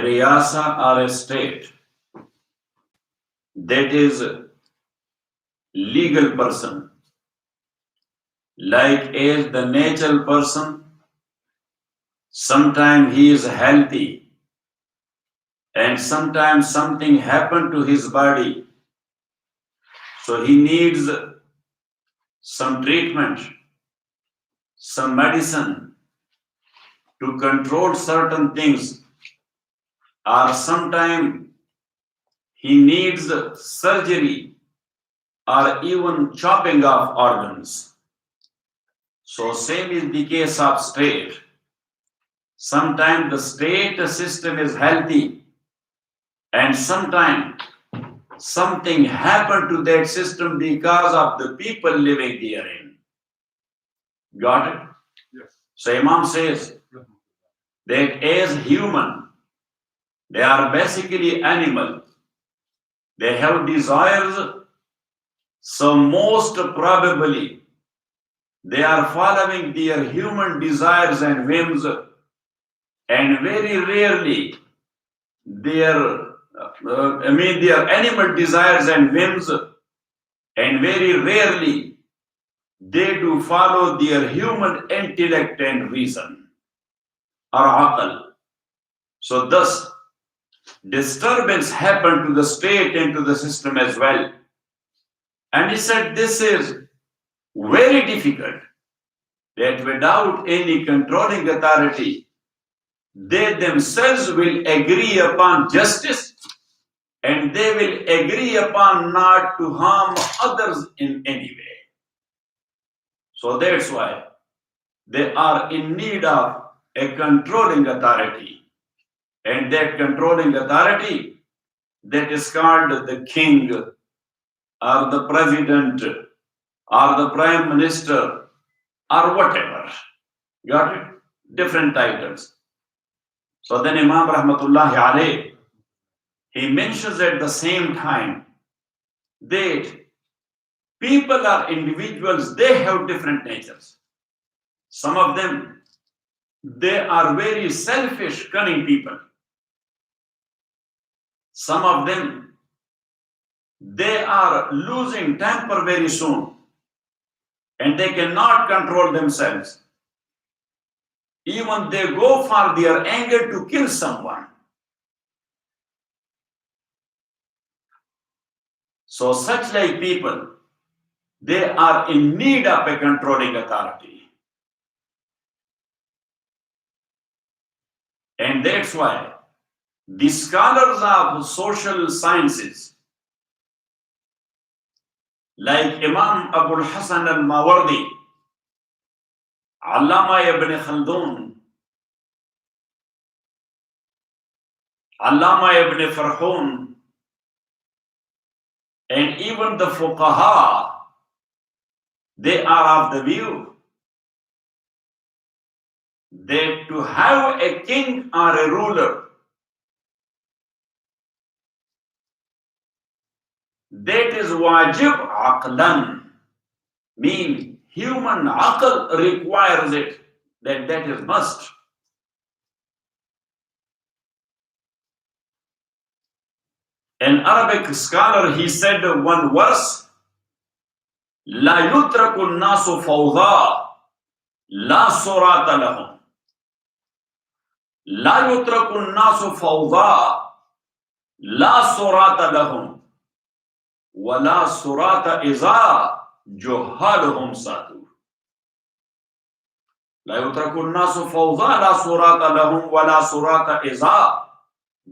riyasa or a state that is legal person, like as the natural person, sometimes he is healthy and sometimes something happened to his body, so he needs some treatment, some medicine to control certain things, or sometimes he needs surgery or even chopping of organs. So same is the case of state. Sometimes the state system is healthy and sometimes something happened to that system because of the people living therein. Got it? Yes. So Imam says that as human, they are basically animal. They have desires, so most probably they are following their human desires and whims, and very rarely their animal desires and whims, and very rarely they do follow their human intellect and reason or aql. So thus disturbance happened to the state and to the system as well. And he said this is very difficult, that without any controlling authority, they themselves will agree upon justice and they will agree upon not to harm others in any way. So that's why they are in need of a controlling authority. And that controlling authority, that is called the king or the president or the prime minister or whatever. Got it? Different titles. So then Imam Rahmatullahi alayh, he mentions at the same time that people are individuals, they have different natures. Some of them, they are very selfish, cunning people. Some of them, they are losing temper very soon and they cannot control themselves. Even they go for their anger to kill someone. So such like people, they are in need of a controlling authority. And that's why the scholars of social sciences, like Imam Abul Hasan al-Mawardi, Allama ibn Khaldun, Allama ibn Farhun, and even the fuqaha, they are of the view that to have a king or a ruler, that is wajib aqlan, mean human aql requires it, that is must. An Arabic scholar, he said one verse, La yutraku nasu fawda, la surata lahum. La yutraku nasu fawda, la surata lahum. Wa la surata iza juhaluhum satu. La yutraku nasu fawda, la surata lahum, wa la surata iza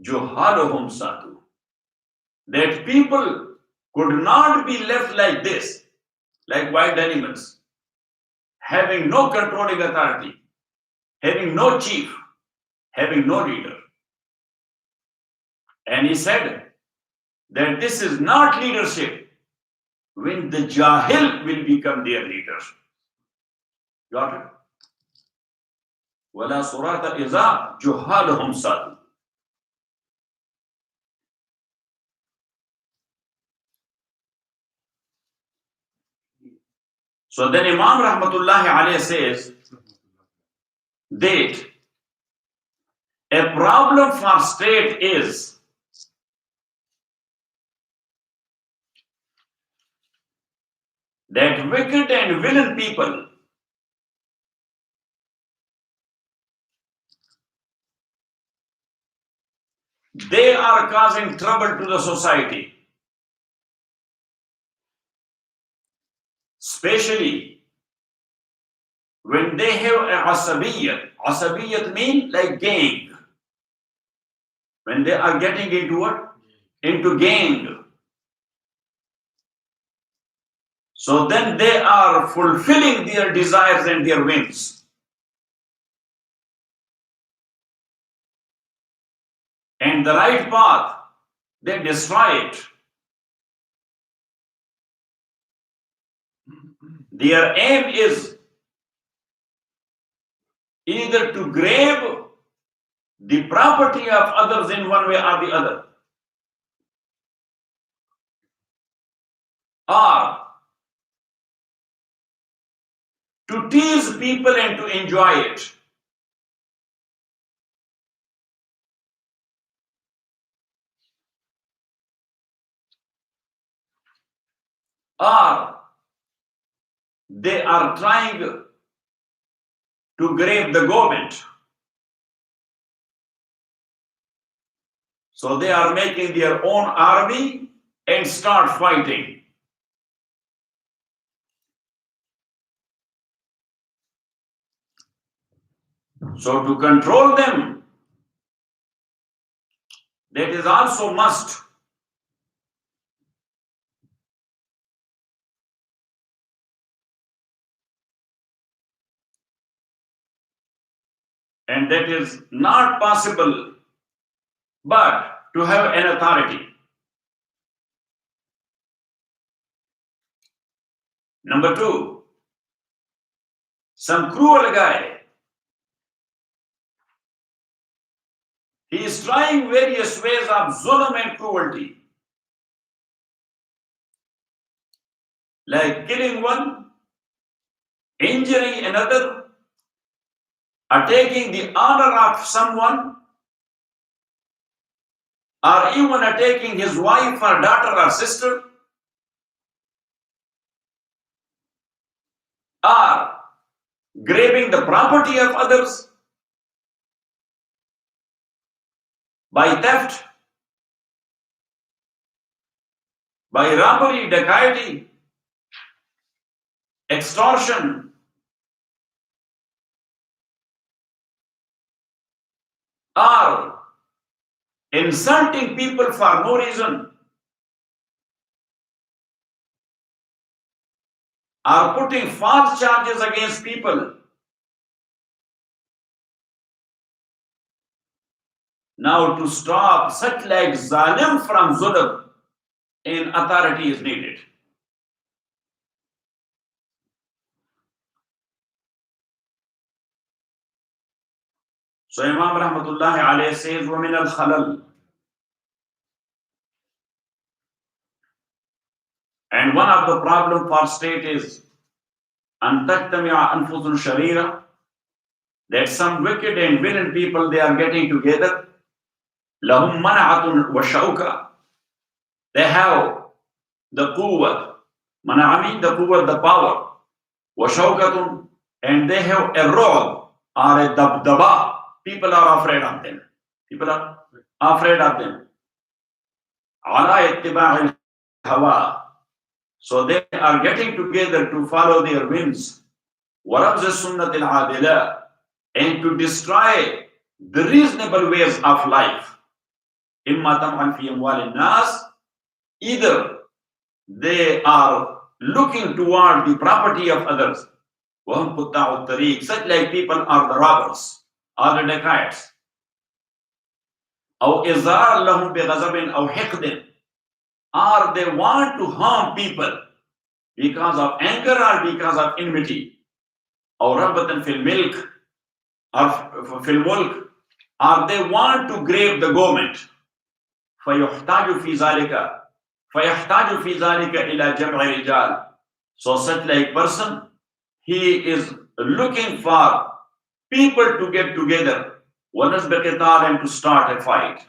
juhaluhum satu. That people could not be left like this, like wild animals, having no controlling authority, having no chief, having no leader. And he said that this is not leadership when the jahil will become their leaders. Got it? وَلَا صُرَاةَ إِذَا جُهَّالُهُمْ سَادُ. So then Imam Rahmatullahi alayhi says that A problem for state is that wicked and villain people, they are causing trouble to the society, especially when they have a asabiyat. Asabiyat means like gang. When they are getting into what? Into gang. So then they are fulfilling their desires and their whims. And the right path, they destroy it. Their aim is either to grab the property of others in one way or the other, or to tease people and to enjoy it. Or they are trying to grab the government. So they are making their own army and start fighting. So to control them, that is also must. And that is not possible but to have an authority. Number two, some cruel guy, he is trying various ways of zulm and cruelty, like killing one, injuring another, attacking the honor of someone, or even attacking his wife or daughter or sister, or grabbing the property of others by theft, by robbery, dacoity, extortion, or insulting people for no reason, or putting false charges against people. Now, to stop such like zalim from zulm, an authority is needed. So Imam Rahmatullahi alayhi says, وَمِنَ الْخَلَلِ, and one of the problem for state is أَن تَجْتَمِعَ أَنفُسٌ شَرِيرَةٌ, that some wicked and villain people, they are getting together. لَهُمْ مَنَعَةٌ وَشَوْكَةٌ, they have the quwwat. Mana means the quwwat, the power. وَشَوْكَةٌ, and they have a role or a dabdaba. People are afraid of them. People are afraid of them. عَلَى اتِّبَاعِ الْهَوَى, so they are getting together to follow their whims. وَرَبْزِ السُنَّةِ الْعَادِلَةِ, and to destroy the reasonable ways of life. إِمَّا تَمْعًا فِي أَمْوَالِ النَّاسِ, either they are looking toward the property of others. وَهُمْ قُطَّاعُ الطَّرِيقِ, such like people are the robbers or the dacoits. أَوْ إِزْرَارٌ لَهُمْ بِغَضَبٍ أَوْ حِقْدٍ, or they want to harm people because of anger or because of enmity. أَوْ رَغْبَةً فِي الْمِلْكِ, or فِي الْمُلْكِ, or they want to grab the government. فَيُحْتَاجُ فِي ذَلِكَ إِلَى جَمْعِ رِجَالٍ, so such like person, he is looking for people to get together وَنَسْبِ قِتَالٍ, and to start a fight.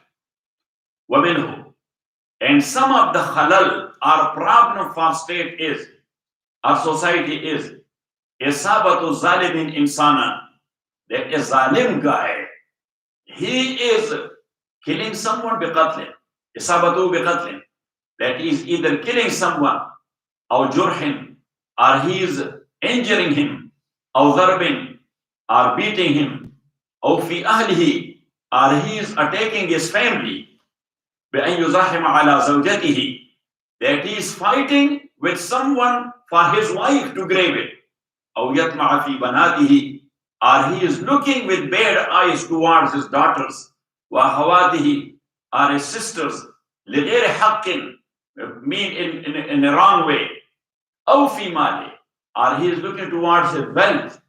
وَمِنْهُ, and some of the halal or problem for state is, or society is, isabatu zalimin insana, that a zalim guy, he is killing someone biqatlin, isabatu biqatlin, that is either killing someone, or jurhin, or he is injuring him, or darbin, or beating him, or fi ahlihi, or he is attacking his family, بأن يزاحم على زوجته, that he is fighting with someone for his wife to grab it, أو يطمع في بناته, or he is looking with bad eyes towards his daughters, وأخواته, or his sisters, لغير حق, mean in a wrong way, أو في ماله, or he is looking towards his wealth,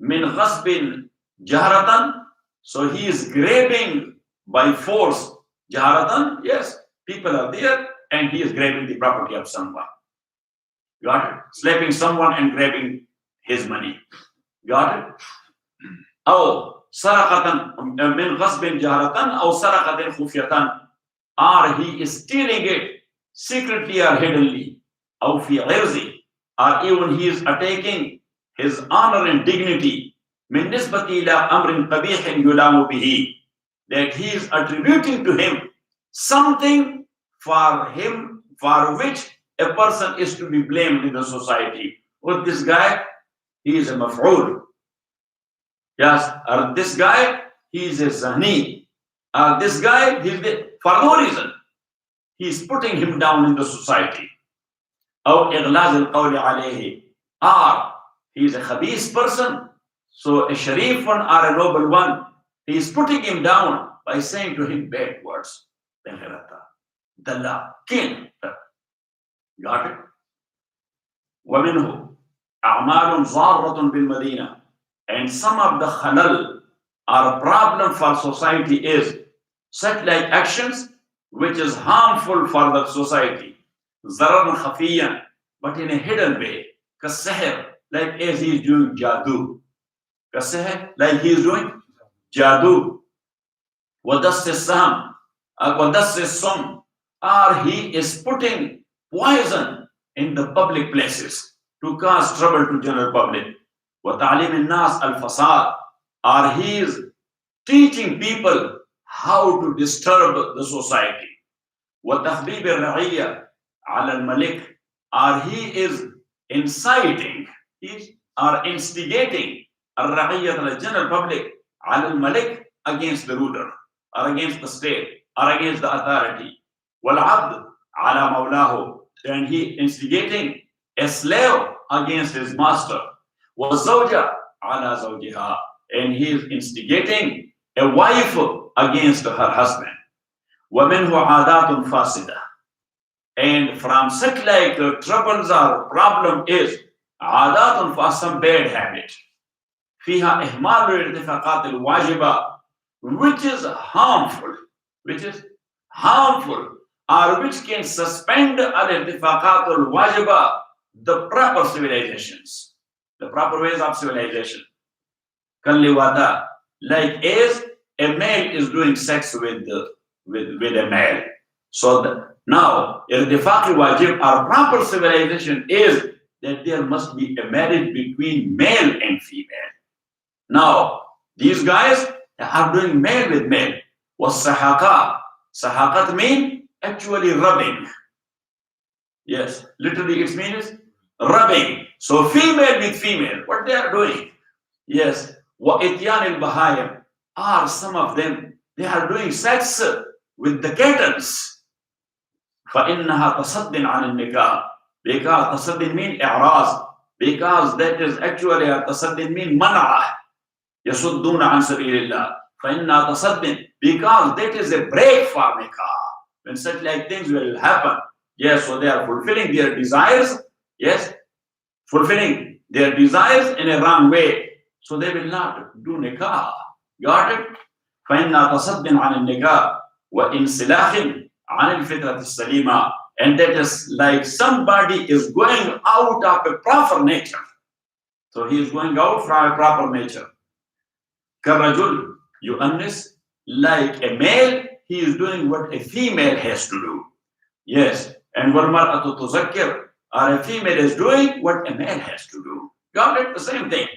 من غصب جهرة, so he is grabbing by force. Jaharatan, yes, people are there and he is grabbing the property of someone. Got it? Slapping someone and grabbing his money. Got it? أو سرقة من غصب جهرة أو سرقة خفية, or he is stealing it secretly or hiddenly. أو في عرض, or even he is attacking his honor and dignity. من نسبة إلى أمر قبيح يلام به, that he is attributing to him something for which a person is to be blamed in the society. Or this guy, he is a maf'ul. Yes, or this guy, he is a zani. Or this guy, for no reason, he is putting him down in the society. أو إغلاظ القول عليه, or he is a khabith person, so a sharif one or a noble one, he is putting him down by saying to him bad words. Dalla, king. Got it? وَمِنْهُ أَعْمَالٌ ضَارَّةٌ بِالْمَدِينَةِ, and some of the halal or problem for society is such like actions which is harmful for the society. ضَرَرٌ خَفِيًّا, but in a hidden way. كَالسِّحْر, like as he is doing jadoo. كَالسِّحْر, like he is doing jadoo. وَدَسِّ السَّهْمِ, وَدَسِّ السُّمْ, or he is putting poison in the public places to cause trouble to general public. وَتَعْلِيمِ النَّاسِ الْفَسَادِ, or he is teaching people how to disturb the society. وَتَخْبِيبِ الرَّعِيَّةِ عَلَى الْمَلِكِ, or he is inciting or instigating الرَّعِيَّةَ, the general public, عَلَى الْمَلِكِ, against the ruler, or against the state, or against the authority. وَالْعَبْدُ عَلَى مَوْلَاهُ, and he instigating a slave against his master. وَالزَّوْجَ عَلَى زَوْجِهَا, and he is instigating a wife against her husband. وَمِنْهُ عَادَاتٌ فَاسِدَةٌ, and from such like troubles or problem is عَادَاتٌ, for some bad habit. فِيهَا إِهْمَالُ الْإِرْتِفَاقَاتِ الْوَاجِبَةِ, which is harmful, or which can suspend al-irtifaqat al-wajiba, the proper civilizations, the proper ways of civilization. Kalliwata, like as a male is doing sex with a male. So now irtifaq al-wajib, or proper civilization, is that there must be a marriage between male and female. Now these guys are doing male with male. Was sahaqa. Sahaqat mean actually rubbing. Yes, literally it means rubbing. So female with female, what they are doing? Yes, wa ityan al-bahayim, are some of them, they are doing sex with the kittens. فَإِنَّهَا تَصَدٍّ عَنِ النِّكَاحِ, because tasaddin mean i'raz, because that is actually a tasaddin mean man'ah. يَصُدُّونَ عَنْ سَبِيلِ اللَّهِ, فَإِنَّهَا تَصَدٍّ, because that is a break for nikah. When such like things will happen, yes, so they are fulfilling their desires, yes, fulfilling their desires in a wrong way, so they will not do nikah. Got it? فَإِنَّهَا تَصَدٍّ عَنِ النِّكَاحِ وَإِنْسِلَاخٍ عَنِ الْفِطْرَةِ السَّلِيمَةِ, and that is like somebody is going out of a proper nature. So he is going out from a proper nature. كَالرَّجُلِ, يؤنس, like a male, he is doing what a female has to do. Yes, and والمرأة تذكر, or a female is doing what a man has to do. Got it? The same thing.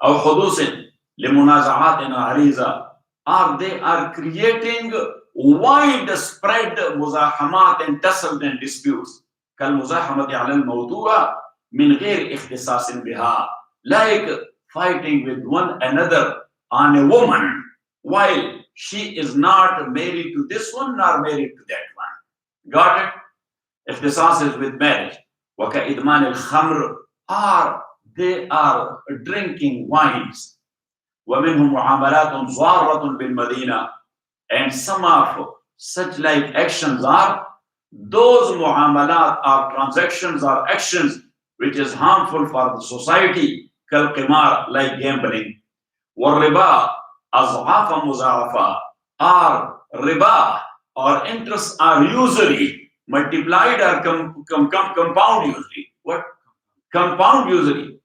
أو حدوث لمنازعات عريضة, or they are creating widespread مزاحمات and tussles and disputes كالمزاحمة على الموضوع من غير اختصاص بها, like fighting with one another on a woman while she is not married to this one nor married to that one. Got it? اختصاص is with marriage. وكإدمان الخمر, or they are drinking wines. ومنهم معاملات ضارة بالمدينة, and some of such like actions are those muamalat or transactions or actions which is harmful for the society, كالقمار, like gambling. والربا أضعاف مضاعفة, or riba or interest are usury multiplied or compound usury. What? Compound usury.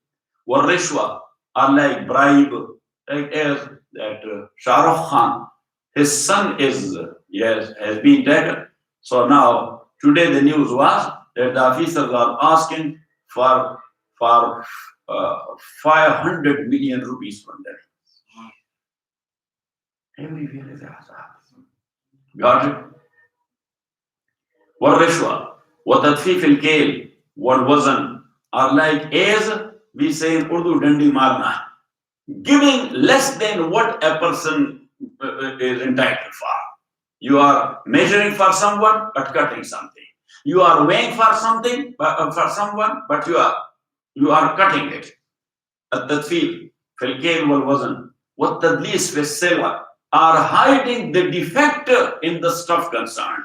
والرشوة are like bribe, like as that Shah Rukh Khan, his son is, yes, has been taken. So now, today the news was that the officers are asking for 500 million rupees from them. Everywhere is hazard. Got it? والرشوة وتدفيف الكيل والوزن are like, as we say in Urdu, dandi marna, giving less than what a person is entitled for. You are measuring for someone but cutting something. You are weighing for something for someone, but you are cutting it. التدفيف في الكيل والوزن والتدليس في السلع are hiding the defect in the stuff concerned.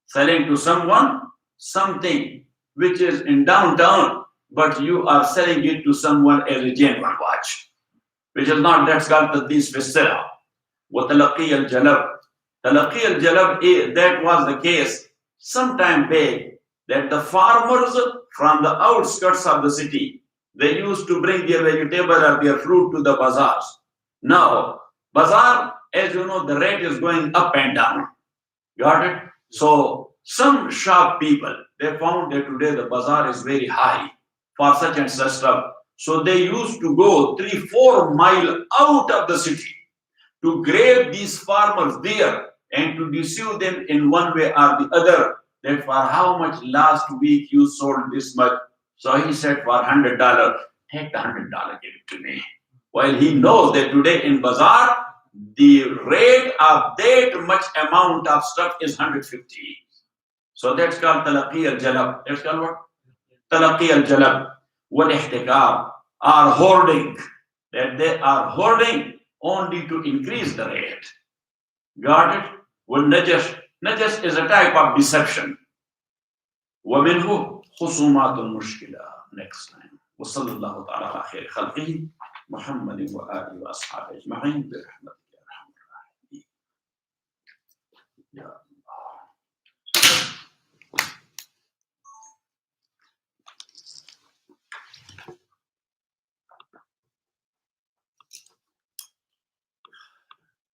Selling to someone something which is in downtown, but you are selling it to someone as a genuine watch, which is not. That's called tadlis fi sila. وتلقي الجلب. تلقي الجلب, that was the case sometime back, that the farmers from the outskirts of the city, they used to bring their vegetable or their fruit to the bazaars. Now, bazaar, as you know, the rate is going up and down. Got it? So some sharp people, they found that today the bazaar is very high for such and such stuff. So they used to go 3-4 miles out of the city to grab these farmers there and to deceive them in one way or the other, that for how much last week you sold this much. So he said, for $100, take the $100, give it to me. While he knows that today in bazaar, the rate of that much amount of stuff is 150. So that's called talaqi al-jalab. That's called what? Talaqi al-jalab. Wal-ihtikar, are hoarding. That they are hoarding only to increase the rate. Got it? Wal-najash. Najash is a type of deception. وَمِنْهُ خُصُومَاتُ الْمُشْكِلَةِ. Next time. وصلى الله تعالى على خير خلقه محمد وآله وأصحابه أجمعين برحمته يا أرحم الراحمين.